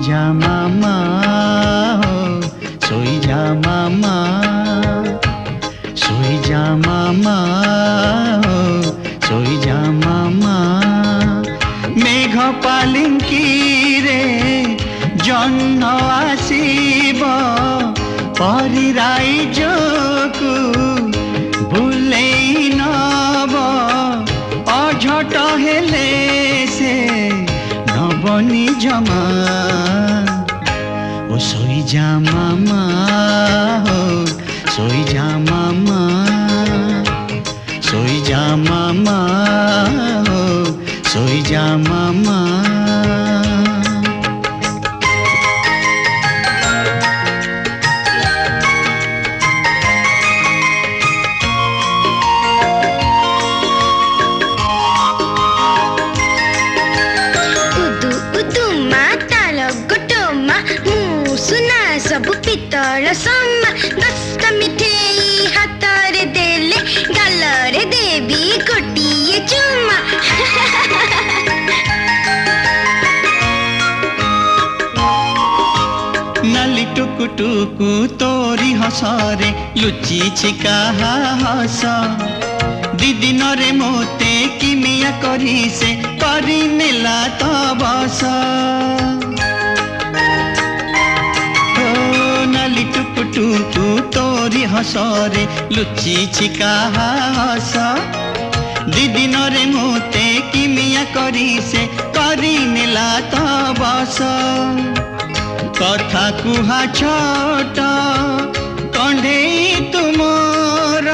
जा मामा हो सोई जा मामा सोई जा मामा हो सोई जा मामा मेघ पालिंकी रे जन्न आसीब परी राइजकु भुलेई नब अझट हेले से नबनी जमा ओ सोई जा मामा हो सोई जा मामा सोई जा मामा हो सोई जा मामा सबु पितल सम्मा 10टा मिठेई हातरे देले गालरे देवी गोटिए चुम्मा नाली टुकु टुकु तोरी हसरे लुचि छिका हस दीदी नरे मोते किमिया करी से करी नेला तो बस नाली टुकु टुकु तोरी हसरे लुचि छिका हस दीदी नरे मोते किमिया करी से करी नेला तो बस कथा कुहा छोट कंढेई तुमर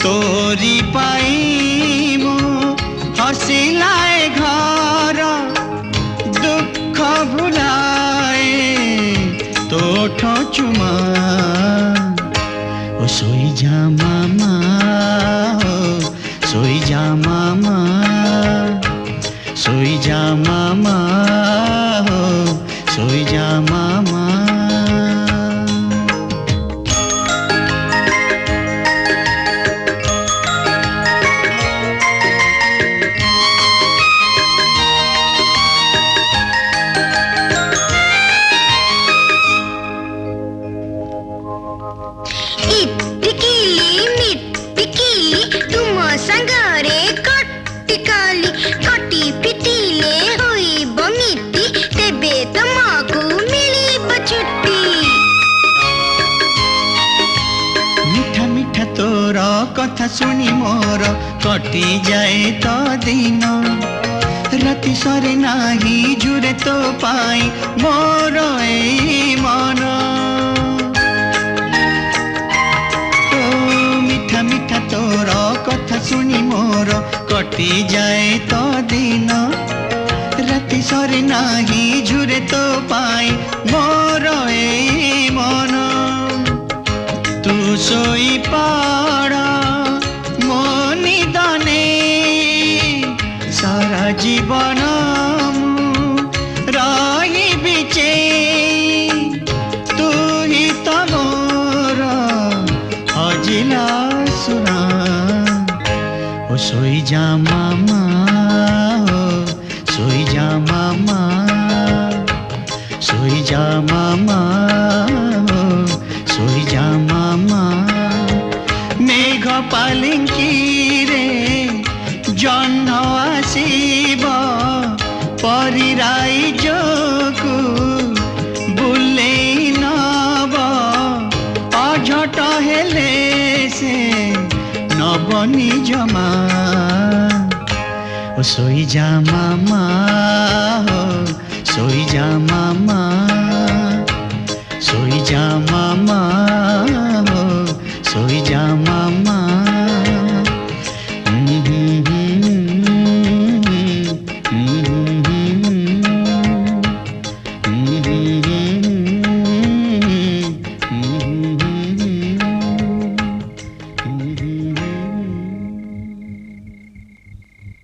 तोरी पाई मो हसिलाए घर दुख भुलाए तोठ चुमा ओ सोई जा मामा हो सोई जा मामा सोई जा मामा हो सोई जा मामा तुम संगरे कटिकाली कटी पिटिले होई बमिति तेबे तुमको मिली छुट्टी मिठा मिठा तोर कथा सुनी मोर कटी जाए तो दिन राति सरे नाही जुरे तो पाई मोर ए मन मिठा मिठा तोर कथा सुनी मोर कटी जाए तो दिन राति सरे नाही झुरे तो पाई मोर ए मन तू सोई पड़ मोनी दने सारा जीवन रही बिचे तू ही तो मोर हजिला सुना ओ सोई जा मामा हो सोई जा मामा सोई जा मामा हो सोई जा मामा मेघ पालिंकी रे जन्न आसीब परी राइजकु बुलेई नब अझट हेले से नबनी जमा ओ सोई जा मामा हो सोई जा मामा सोई जा मामा